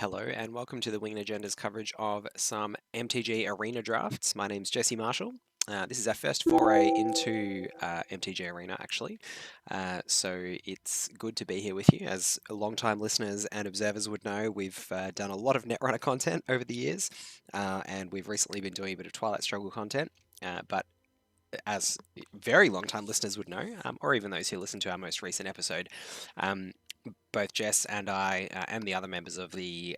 Hello and welcome to the Winged Agenda's coverage of some MTG Arena drafts. My name's Jesse Marshall. This is our first foray into MTG Arena, actually. So it's good to be here with you. As long-time listeners and observers would know, we've done a lot of Netrunner content over the years, and we've recently been doing a bit of Twilight Struggle content. But as very long-time listeners would know, or even those who listen to our most recent episode, both Jess and I and the other members of the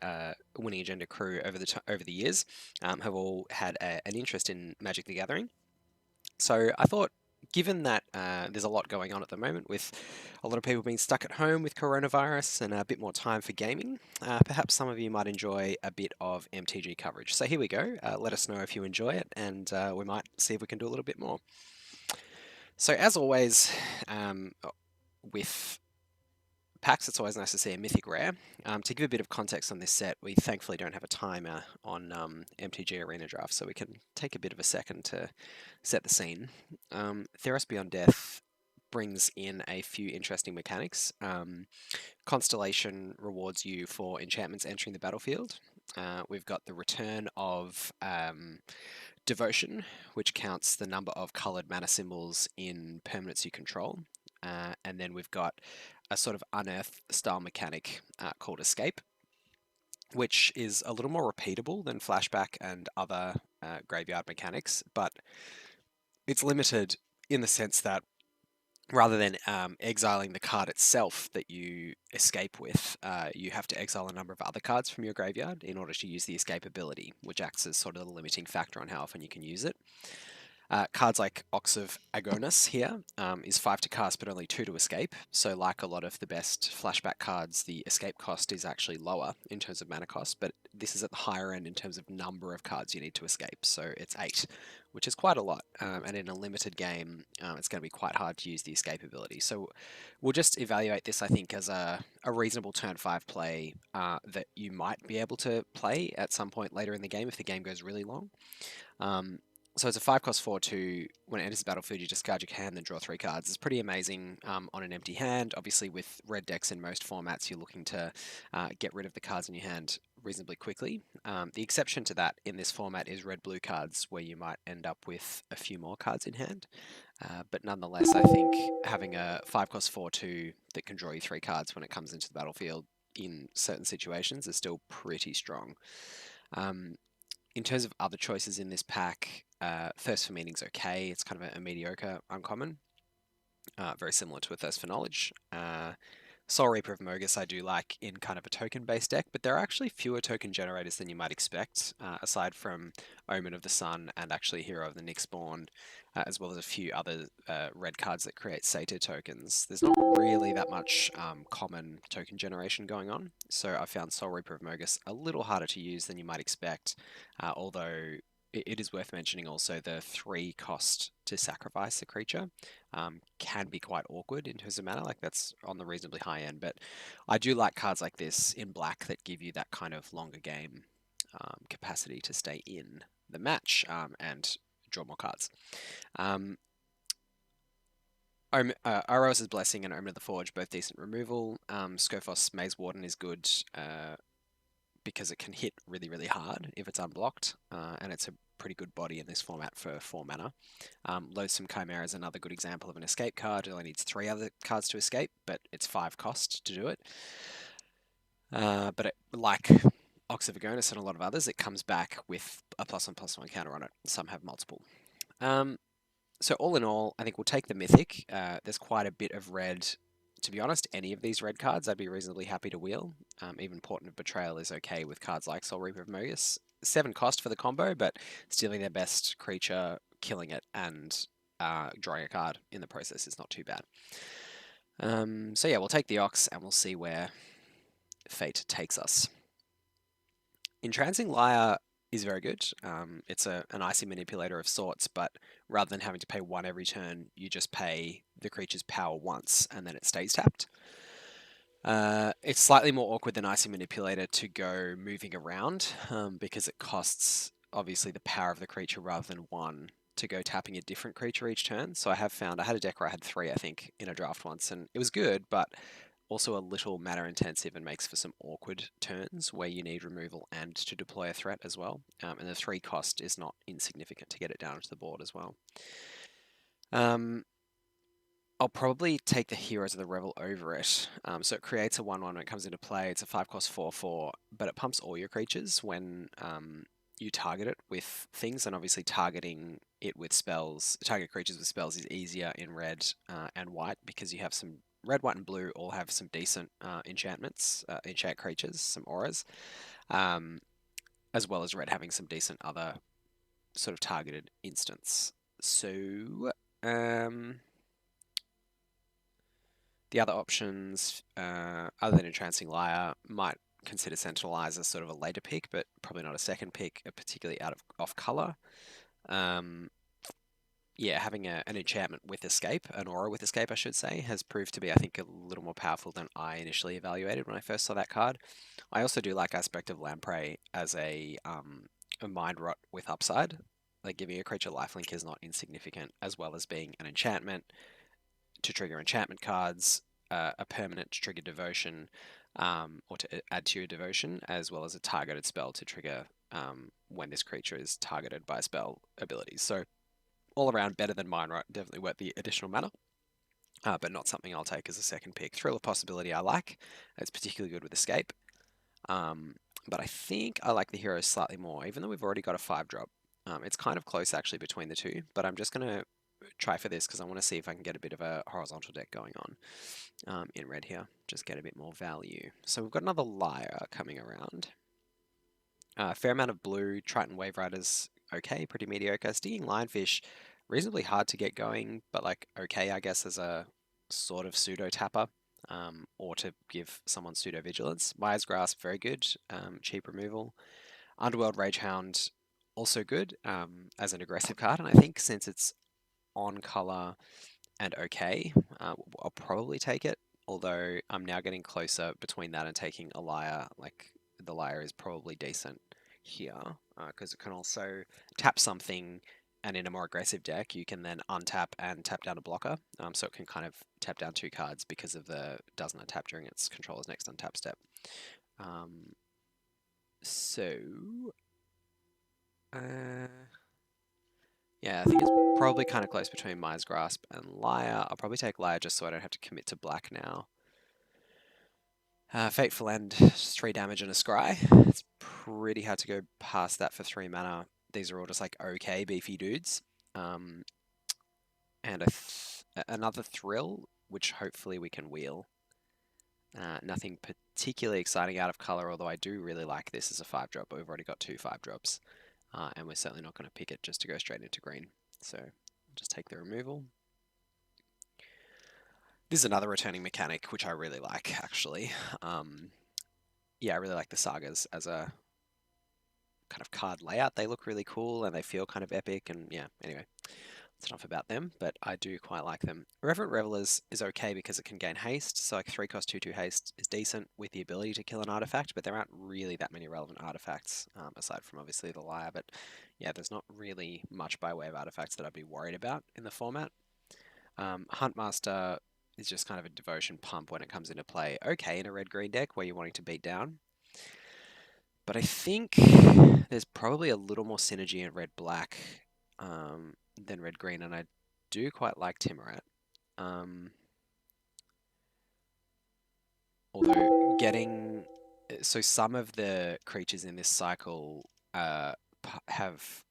Winning Agenda crew over the years have all had an interest in Magic the Gathering. So I thought, given that there's a lot going on at the moment with a lot of people being stuck at home with coronavirus and a bit more time for gaming, perhaps some of you might enjoy a bit of MTG coverage. So here we go. Let us know if you enjoy it, and we might see if we can do a little bit more. So as always, with packs, it's always nice to see a mythic rare. To give a bit of context on this set, we thankfully don't have a timer on MTG Arena Draft, so we can take a bit of a second to set the scene. Theros Beyond Death brings in a few interesting mechanics. Constellation rewards you for enchantments entering the battlefield. We've got the return of Devotion, which counts the number of coloured mana symbols in permanents you control. And then we've got a sort of unearth style mechanic called Escape, which is a little more repeatable than Flashback and other graveyard mechanics, but it's limited in the sense that rather than exiling the card itself that you escape with, you have to exile a number of other cards from your graveyard in order to use the escape ability, which acts as sort of the limiting factor on how often you can use it. Cards like Ox of Agonis here is 5 to cast but only 2 to escape, so like a lot of the best flashback cards, the escape cost is actually lower in terms of mana cost, but this is at the higher end in terms of number of cards you need to escape, so it's 8, which is quite a lot, and in a limited game it's going to be quite hard to use the escape ability. So we'll just evaluate this, I think, as a reasonable turn 5 play that you might be able to play at some point later in the game if the game goes really long. So it's a 5 cost 4/2. When it enters the battlefield, you discard your hand, then draw 3 cards. It's pretty amazing on an empty hand. Obviously, with red decks in most formats, you're looking to get rid of the cards in your hand reasonably quickly. The exception to that in this format is red-blue cards, where you might end up with a few more cards in hand. But nonetheless, I think having a 5 cost 4/2 that can draw you 3 cards when it comes into the battlefield in certain situations is still pretty strong. In terms of other choices in this pack, Thirst for Meaning's okay. It's kind of a mediocre uncommon, very similar to a Thirst for Knowledge. Soul Reaper of Mogus I do like in kind of a token-based deck, but there are actually fewer token generators than you might expect, aside from Omen of the Sun and actually Hero of the Nyxborn, as well as a few other red cards that create Satyr tokens. There's not really that much common token generation going on, so I found Soul Reaper of Mogus a little harder to use than you might expect, although it is worth mentioning also the 3 cost to sacrifice a creature can be quite awkward in terms of mana, like that's on the reasonably high end, but I do like cards like this in black that give you that kind of longer game capacity to stay in the match and draw more cards. Aros' Blessing and Omen of the Forge, both decent removal. Skophos Maze Warden is good because it can hit really, really hard if it's unblocked, and it's a pretty good body in this format for 4 mana. Loathsome Chimera is another good example of an escape card. It only needs 3 other cards to escape, but it's 5 cost to do it. But like Ox of Agonis and a lot of others, it comes back with a +1/+1 counter on it. Some have multiple. So all in all, I think we'll take the Mythic. There's quite a bit of red. To be honest, any of these red cards I'd be reasonably happy to wheel. Even Portent of Betrayal is okay with cards like Soul Reaper of Mogus. 7 cost for the combo, but stealing their best creature, killing it, and drawing a card in the process is not too bad. So yeah, we'll take the Ox and we'll see where fate takes us. Entrancing Lyre is very good. It's an icy manipulator of sorts, but rather than having to pay 1 every turn, you just pay the creature's power once and then it stays tapped. It's slightly more awkward than Icy Manipulator to go moving around because it costs obviously the power of the creature rather than 1 to go tapping a different creature each turn. So I have found, I had a deck where I had 3, I think, in a draft once, and it was good, but also a little mana intensive and makes for some awkward turns where you need removal and to deploy a threat as well. And the 3 cost is not insignificant to get it down to the board as well. I'll probably take the Heroes of the Revel over it. So it creates a 1/1 when it comes into play. It's a 5 cost 4/4, but it pumps all your creatures when you target it with things, and obviously targeting it with spells, target creatures with spells is easier in red and white because you have some red, white, and blue all have some decent enchantments, enchant creatures, some auras, as well as red having some decent other sort of targeted instants. So the other options, other than Entrancing Liar, might consider Centralize as sort of a later pick, but probably not a second pick, particularly off color. Yeah, having an enchantment with Escape, an aura with Escape, I should say, has proved to be, I think, a little more powerful than I initially evaluated when I first saw that card. I also do like Aspect of Lamprey as a Mind Rot with upside. Like, giving a creature lifelink is not insignificant, as well as being an enchantment to trigger enchantment cards, a permanent to trigger Devotion, or to add to your Devotion, as well as a targeted spell to trigger when this creature is targeted by spell abilities. So all around better than Mind Rot, definitely worth the additional mana, but not something I'll take as a second pick. Thrill of Possibility I like. It's particularly good with Escape. But I think I like the Heroes slightly more, even though we've already got a 5-drop. It's kind of close actually between the two, but I'm just going to try for this because I want to see if I can get a bit of a horizontal deck going on in red here. Just get a bit more value. So we've got another Liar coming around. Fair amount of blue. Triton Wave Riders, okay, pretty mediocre. Stinging Lionfish, reasonably hard to get going, but like okay, I guess, as a sort of pseudo tapper, or to give someone pseudo vigilance. Mire's Grasp, very good, cheap removal. Underworld Ragehound, also good as an aggressive card, and I think since it's on color and okay, I'll probably take it. Although I'm now getting closer between that and taking a Liar. Like, the Liar is probably decent here because it can also tap something, and in a more aggressive deck you can then untap and tap down a blocker, so it can kind of tap down 2 cards because of the doesn't untap during its controller's next untap step. So yeah, I think it's probably kind of close between Mire's Grasp and Liar. I'll probably take Liar just so I don't have to commit to black now. Fateful End, 3 damage and a Scry. It's pretty hard to go past that for 3 mana. These are all just like okay beefy dudes. And another Thrill, which hopefully we can wheel. Nothing particularly exciting out of color, although I do really like this as a 5-drop, but we've already got 2 5-drops. And we're certainly not going to pick it just to go straight into green. So just take the removal. This is another returning mechanic, which I really like, actually. Yeah, I really like the Sagas as a kind of card layout. They look really cool, and they feel kind of epic, and yeah, anyway. That's enough about them, but I do quite like them. Reverent Revelers is okay because it can gain haste, so like 3 cost 2/2 haste is decent with the ability to kill an artifact, but there aren't really that many relevant artifacts, aside from obviously the Liar, but yeah, there's not really much by way of artifacts that I'd be worried about in the format. Huntmaster is just kind of a devotion pump when it comes into play. Okay, in a red-green deck where you're wanting to beat down. But I think there's probably a little more synergy in red-black than red-green, and I do quite like Timorat. Although so some of the creatures in this cycle have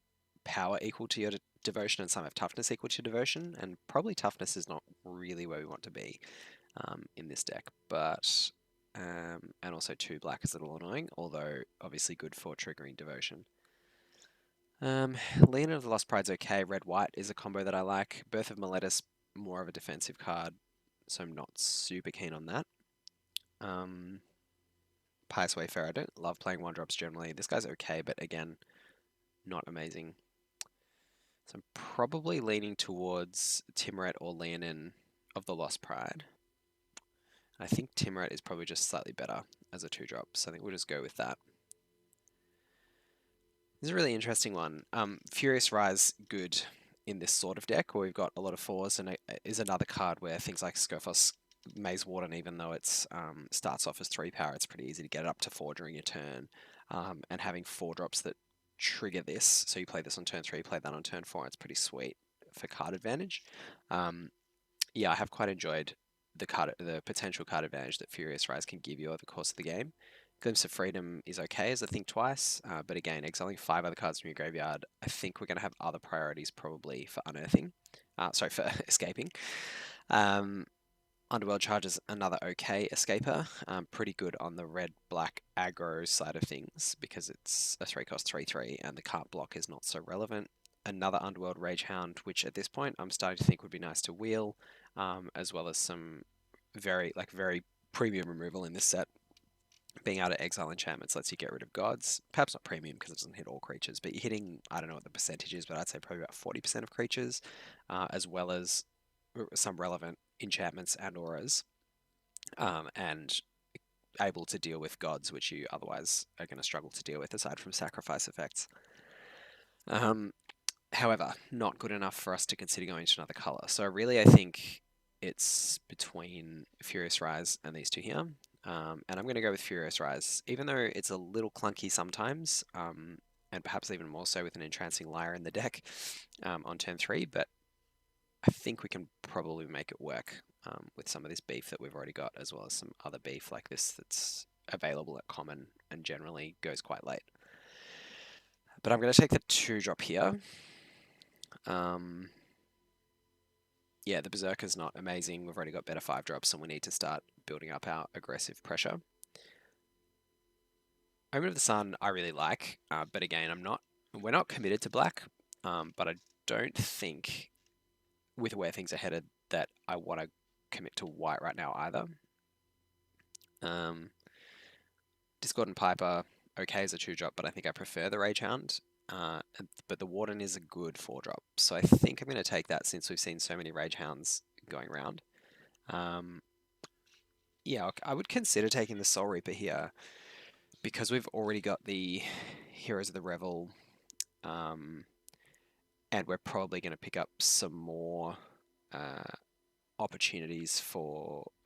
power equal to your devotion, and some have toughness equal to your devotion, and probably toughness is not really where we want to be in this deck, but and also 2 black is a little annoying, although obviously good for triggering devotion. Leaner of the Lost Pride's okay. Red-white is a combo that I like. Birth of Meletus, more of a defensive card, so I'm not super keen on that. Pious Wayfarer, I don't love playing 1-drops generally. This guy's okay, but again, not amazing. So I'm probably leaning towards Timorat or Leonin of the Lost Pride. I think Timorat is probably just slightly better as a 2-drop, so I think we'll just go with that. This is a really interesting one. Furious Rise, good in this sort of deck where we've got a lot of 4s, and is another card where things like Scophos Maze Warden, even though it's starts off as 3 power, it's pretty easy to get it up to 4 during your turn. And having 4 drops that trigger this, so you play this on turn 3, play that on turn 4, it's pretty sweet for card advantage. Yeah, I have quite enjoyed the potential card advantage that Furious Rise can give you over the course of the game. Glimpse of Freedom is okay as a think twice, but again, exiling 5 other cards from your graveyard, I think we're going to have other priorities probably for unearthing. Sorry, for escaping. Underworld Charge is another okay escaper. Pretty good on the red-black aggro side of things because it's a 3-cost 3/3 and the cart block is not so relevant. Another Underworld Ragehound, which at this point I'm starting to think would be nice to wheel, as well as some very premium removal in this set. Being able to exile enchantments lets you get rid of gods. Perhaps not premium because it doesn't hit all creatures, but you're hitting, I don't know what the percentage is, but I'd say probably about 40% of creatures, as well as some relevant enchantments and auras, and able to deal with gods, which you otherwise are going to struggle to deal with aside from sacrifice effects. However, not good enough for us to consider going to another color. So really, I think it's between Furious Rise and these two here. And I'm going to go with Furious Rise, even though it's a little clunky sometimes, and perhaps even more so with an Entrancing Lyre in the deck on turn 3, but I think we can probably make it work with some of this beef that we've already got, as well as some other beef like this that's available at common and generally goes quite late. But I'm going to take the 2-drop here. Yeah, the Berserker's not amazing. We've already got better 5-drops, and we need to start building up our aggressive pressure. Omen of the Sun I really like, but again, we're not committed to black, but I don't think, with where things are headed, that I want to commit to white right now either. Discordant Piper, okay as a 2-drop, but I think I prefer the Ragehound. But the Warden is a good 4-drop, so I think I'm going to take that since we've seen so many Ragehounds going around. Yeah, I would consider taking the Soul Reaper here because we've already got the Heroes of the Revel, and we're probably going to pick up some more opportunities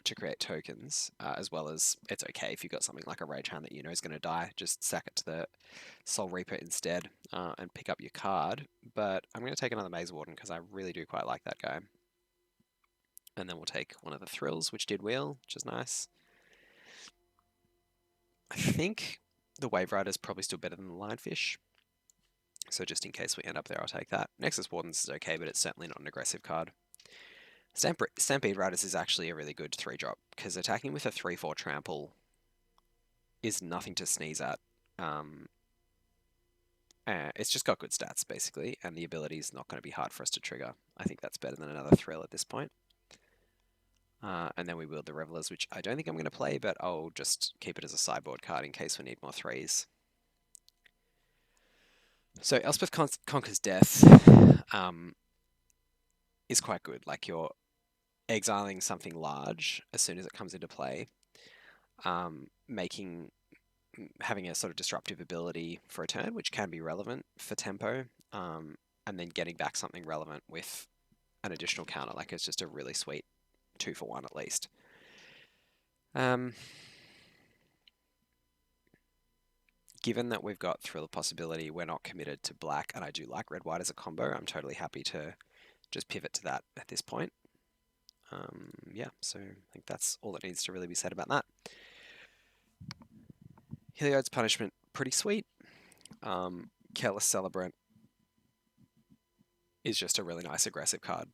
to create tokens, as well as it's okay if you've got something like a Ragehound that you know is going to die, just sack it to the Soul Reaper instead and pick up your card. But I'm going to take another Maze Warden because I really do quite like that guy. And then we'll take one of the Thrills, which did wheel, which is nice. I think the Wave Rider is probably still better than the Lionfish. So just in case we end up there, I'll take that. Nexus Wardens is okay, but it's certainly not an aggressive card. Stampede Riders is actually a really good 3-drop, because attacking with a 3/4 trample is nothing to sneeze at. It's just got good stats, basically, and the ability is not going to be hard for us to trigger. I think that's better than another Thrill at this point. And then we wield the Revelers, which I don't think I'm going to play, but I'll just keep it as a sideboard card in case we need more 3s. So Elspeth Conquers Death is quite good. Like, you're exiling something large as soon as it comes into play, having a sort of disruptive ability for a turn, which can be relevant for tempo, and then getting back something relevant with an additional counter. Like, it's just a really sweet 2-for-1 at least. Given that we've got Thrill of Possibility, we're not committed to black, and I do like red-white as a combo. I'm totally happy to just pivot to that at this point. Yeah, so I think that's all that needs to really be said about that. Heliod's Punishment, pretty sweet. Careless Celebrant is just a really nice aggressive card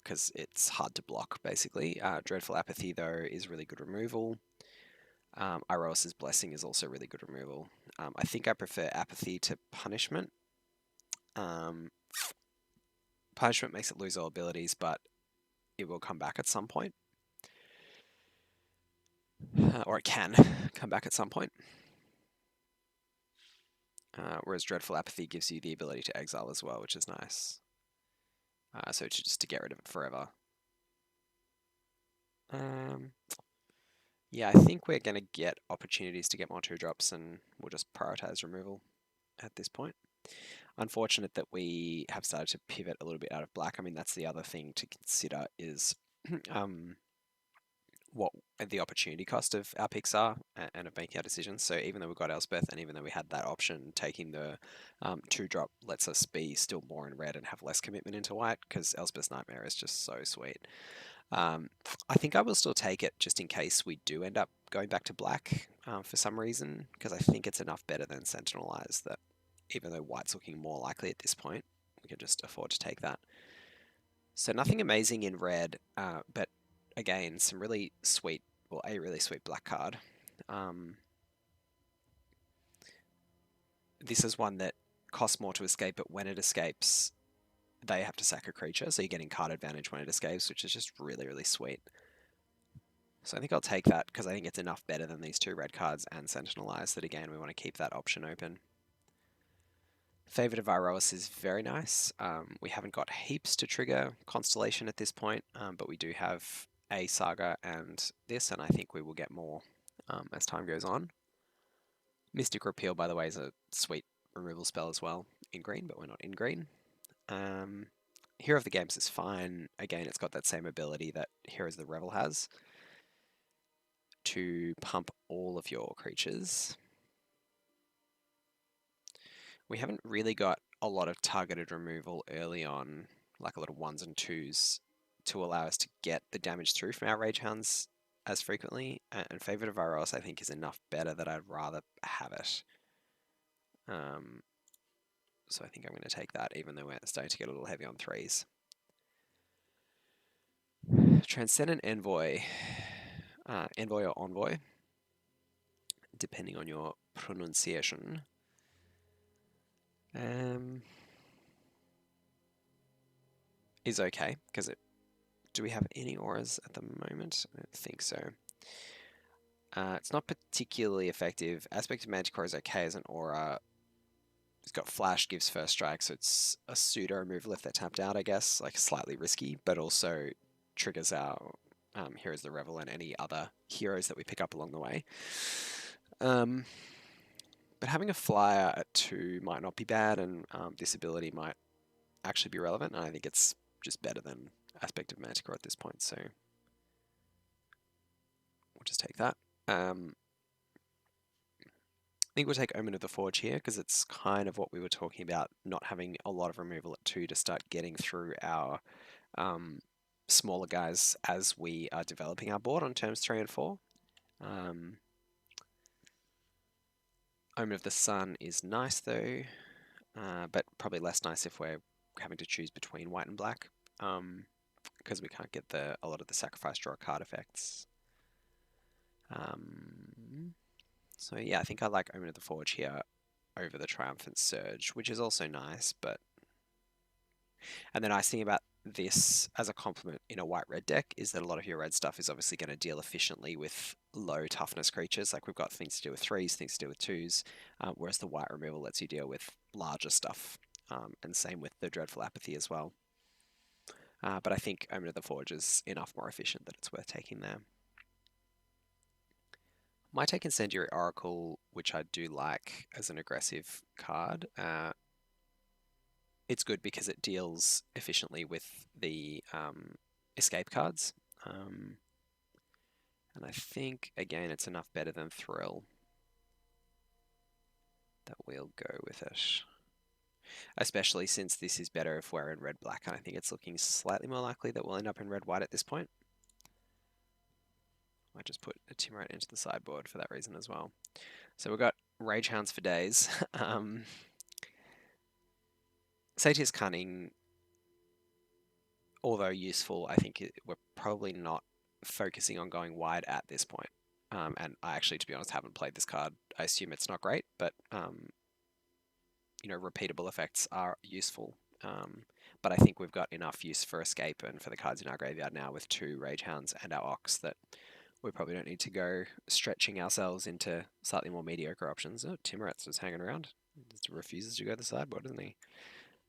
because it's hard to block, basically. Dreadful Apathy, though, is really good removal. Iroas's Blessing is also really good removal. I think I prefer Apathy to Punishment. Punishment makes it lose all abilities, but it will come back at some point. Or it can come back at some point. Whereas Dreadful Apathy gives you the ability to exile as well, which is nice. So just to get rid of it forever. Yeah, I think we're going to get opportunities to get more 2-drops, and we'll just prioritize removal at this point. Unfortunate that we have started to pivot a little bit out of black. I mean, that's the other thing to consider is what the opportunity cost of our picks are and of making our decisions. So even though we've got Elspeth and even though we had that option, taking the 2-drop lets us be still more in red and have less commitment into white because Elspeth's Nightmare is just so sweet. I think I will still take it just in case we do end up going back to black for some reason, because I think it's enough better than Sentinel Eyes that even though white's looking more likely at this point, we can just afford to take that. So nothing amazing in red, but again, some really sweet, well, a really sweet black card. This is one that costs more to escape, but when it escapes, they have to sack a creature, so you're getting card advantage when it escapes, which is just really, really sweet. So I think I'll take that because I think it's enough better than these 2 red cards and Sentinel Eyes that again we want to keep that option open. Favored of Iroas is very nice. We haven't got heaps to trigger Constellation at this point, but we do have a Saga and this, and I think we will get more as time goes on. Mystic Repeal, by the way, is a sweet removal spell as well in green, but we're not in green. Hero of the Games is fine. Again, it's got that same ability that Heroes of the Revel has, to pump all of your creatures. We haven't really got a lot of targeted removal early on, like a lot of 1s and 2s, to allow us to get the damage through from our Rage Hounds as frequently, and Favored of Iroas I think is enough better that I'd rather have it. So I think I'm going to take that, even though we're starting to get a little heavy on 3s. Transcendent Envoy, Envoy or Envoy, depending on your pronunciation. Is okay, because do we have any auras at the moment? I don't think so. It's not particularly effective. Aspect of Manticore is okay as an aura. It's got flash, gives first strike, so it's a pseudo removal if they're tapped out, I guess, like slightly risky, but also triggers our Heroes of the Revel and any other heroes that we pick up along the way. But having a flyer at 2 might not be bad, and this ability might actually be relevant, and I think it's just better than Aspect of Manticore at this point, so we'll just take that. I think we'll take Omen of the Forge here, because it's kind of what we were talking about, not having a lot of removal at 2 to start getting through our smaller guys as we are developing our board on turns 3 and 4. Omen of the Sun is nice though, but probably less nice if we're having to choose between white and black, because we can't get a lot of the sacrifice draw card effects. So yeah, I think I like Omen of the Forge here over the Triumphant Surge, which is also nice, but... And the nice thing about this as a complement in a white-red deck is that a lot of your red stuff is obviously going to deal efficiently with low toughness creatures. Like we've got things to do with 3s, things to do with 2s, whereas the white removal lets you deal with larger stuff, and same with the Dreadful Apathy as well. But I think Omen of the Forge is enough more efficient that it's worth taking there. Might take Incendiary Oracle, which I do like as an aggressive card. It's good because it deals efficiently with the escape cards. And I think, again, it's enough better than Thrill that we'll go with it. Especially since this is better if we're in red-black, and I think it's looking slightly more likely that we'll end up in red-white at this point. I just put a Timorite into the sideboard for that reason as well. So we've got Rage Hounds for days. Satyr's Cunning, although useful, I think we're probably not focusing on going wide at this point. And I actually, to be honest, haven't played this card. I assume it's not great, but you know, repeatable effects are useful. But I think we've got enough use for escape and for the cards in our graveyard now with 2 Rage Hounds and our Ox that we probably don't need to go stretching ourselves into slightly more mediocre options. Oh, Timoret's just hanging around. Just refuses to go to the sideboard, doesn't he?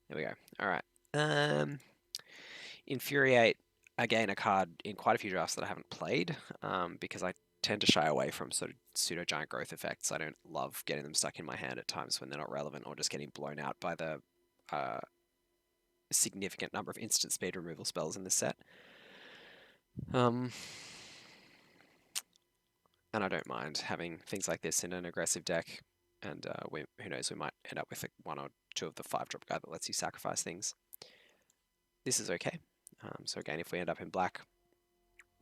There we go. All right. Infuriate, again, a card in quite a few drafts that I haven't played, because I tend to shy away from sort of pseudo-giant growth effects. I don't love getting them stuck in my hand at times when they're not relevant, or just getting blown out by the significant number of instant speed removal spells in this set. And I don't mind having things like this in an aggressive deck. And who knows, we might end up with one or two of the 5-drop guy that lets you sacrifice things. This is okay. So again, if we end up in black,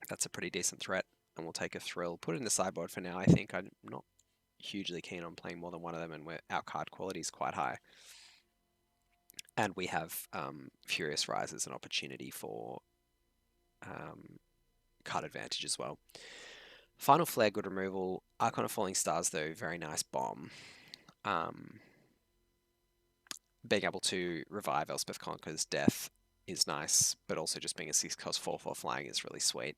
that's a pretty decent threat. And we'll take a thrill. Put it in the sideboard for now, I think. I'm not hugely keen on playing more than one of them, and our card quality is quite high. And we have Furious Rise as an opportunity for card advantage as well. Final Flare, good removal. Icon of Falling Stars, though, very nice bomb. Being able to revive Elspeth Conquer's Death is nice, but also just being a 6-cost 4/4 flying is really sweet.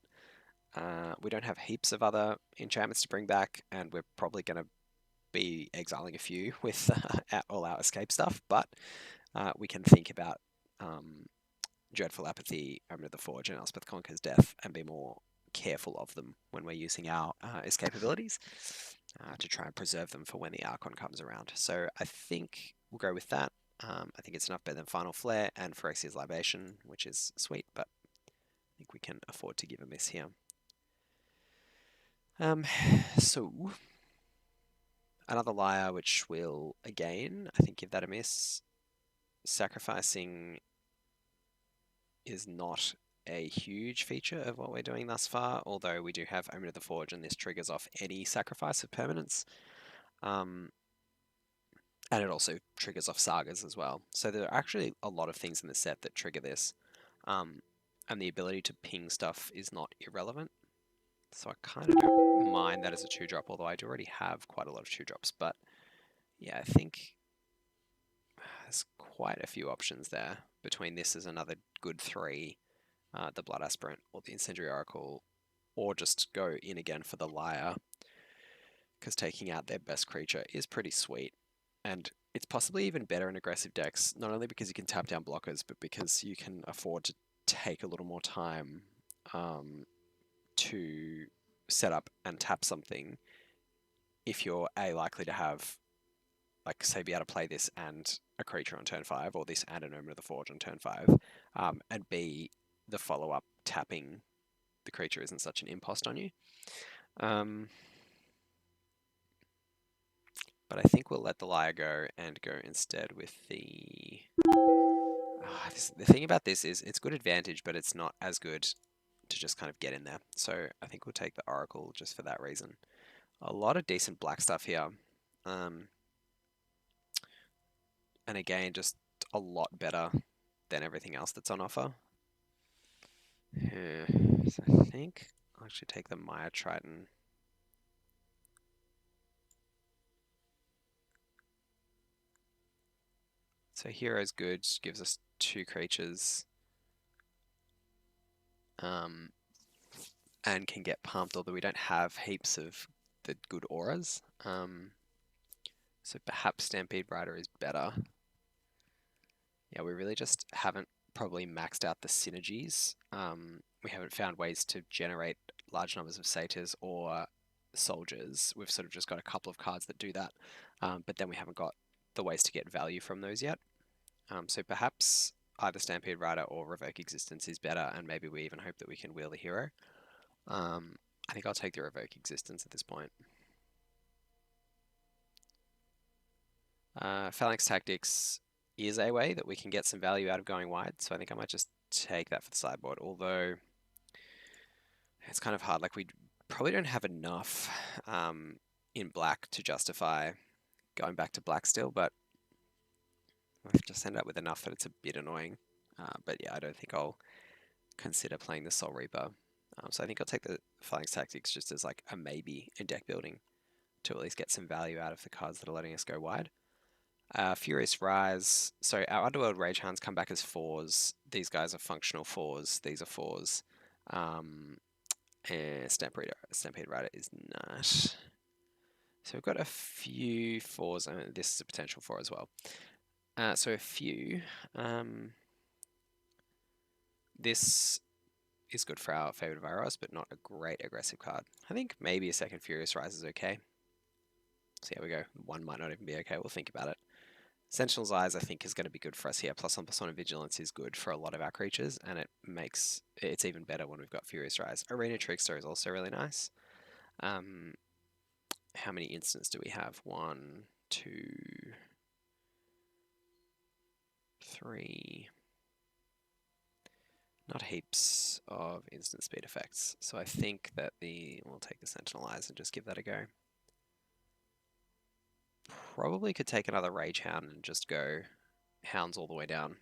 We don't have heaps of other enchantments to bring back, and we're probably going to be exiling a few with all our escape stuff, but we can think about Dreadful Apathy, Omen of the Forge, and Elspeth Conquer's Death, and be more careful of them when we're using our escape abilities to try and preserve them for when the Archon comes around. So I think we'll go with that. I think it's enough better than Final Flare and Phyrexia's Libation, which is sweet, but I think we can afford to give a miss here. So another Liar, which will, again, I think give that a miss. Sacrificing is not a huge feature of what we're doing thus far, although we do have Omen of the Forge, and this triggers off any sacrifice of permanence. And it also triggers off sagas as well. So there are actually a lot of things in the set that trigger this. And the ability to ping stuff is not irrelevant. So I kind of don't mind that as a 2-drop, although I do already have quite a lot of 2-drops. But yeah, I think there's quite a few options there between this as another good 3, the Blood Aspirant or the Incendiary Oracle, or just go in again for the Liar, because taking out their best creature is pretty sweet. And it's possibly even better in aggressive decks, not only because you can tap down blockers, but because you can afford to take a little more time to set up and tap something if you're likely to have, like, say, be able to play this and a creature on turn 5, or this and an Omen of the Forge on turn 5, and B, the follow-up tapping the creature isn't such an impost on you. But I think we'll let the Liar go and go instead with the... the thing about this is it's good advantage, but it's not as good to just kind of get in there. So I think we'll take the Oracle just for that reason. A lot of decent black stuff here. And again, just a lot better than everything else that's on offer. Yeah. So I think I'll actually take the Maya Triton. So Hero's good, gives us 2 creatures. And can get pumped, although we don't have heaps of the good auras. So perhaps Stampede Rider is better. Yeah, we really just haven't probably maxed out the synergies. We haven't found ways to generate large numbers of satyrs or soldiers. We've sort of just got a couple of cards that do that, but then we haven't got the ways to get value from those yet. So perhaps either Stampede Rider or Revoke Existence is better, and maybe we even hope that we can wheel the hero. I think I'll take the Revoke Existence at this point. Phalanx Tactics is a way that we can get some value out of going wide, so I think I might just take that for the sideboard, although it's kind of hard. Like, we probably don't have enough in black to justify going back to black still, but we've just ended up with enough that it's a bit annoying. But yeah, I don't think I'll consider playing the Soul Reaper. So I think I'll take the Phalanx Tactics just as like a maybe in deck building to at least get some value out of the cards that are letting us go wide. Furious Rise. So our Underworld Rage Hounds come back as 4s. These guys are functional 4s. These are 4s. And Stampede Rider is not. So we've got a few 4s, and this is a potential 4 as well. So a few. This is good for our favorite Virus, but not a great aggressive card. I think maybe a second Furious Rise is okay. So here we go. One might not even be okay. We'll think about it. Sentinel's Eyes, I think, is going to be good for us here. +1/+1 Vigilance is good for a lot of our creatures, and it's even better when we've got Furious Rise. Arena Trickster is also really nice. Um, how many instants do we have? 1, 2, 3. Not heaps of instant speed effects. So I think that we'll take the Sentinel Eyes and just give that a go. Probably could take another Rage Hound and just go Hounds all the way down.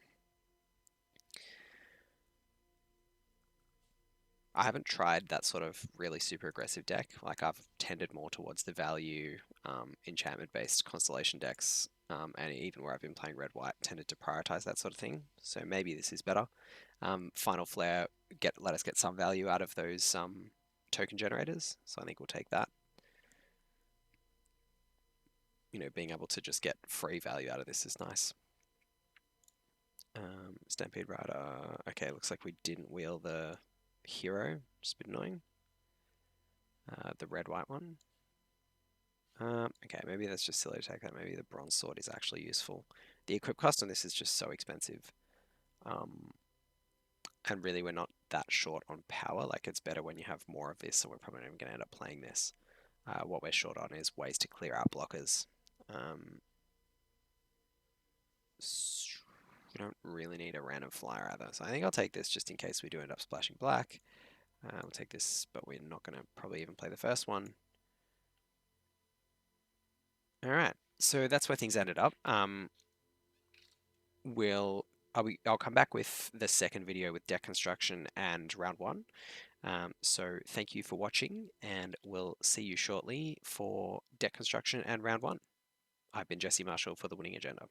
I haven't tried that sort of really super aggressive deck. Like I've tended more towards the value enchantment-based Constellation decks, and even where I've been playing red-white, tended to prioritize that sort of thing. So maybe this is better. Final Flare, let us get some value out of those token generators. So I think we'll take that. You know, being able to just get free value out of this is nice. Stampede Rider. Okay, looks like we didn't wheel the hero, just a bit annoying. The red-white one. Okay, maybe that's just silly to take that. Maybe the bronze sword is actually useful. The equip cost on this is just so expensive. And really we're not that short on power. Like it's better when you have more of this, so we're probably not even going to end up playing this. What we're short on is ways to clear out blockers. We don't really need a random flyer either. So I think I'll take this just in case we do end up splashing black. We'll take this, but we're not going to probably even play the first one. Alright, so that's where things ended up. I'll come back with the second video with deck construction and round one. So thank you for watching, and we'll see you shortly for deck construction and round one. I've been Jesse Marshall for the Winning Agenda.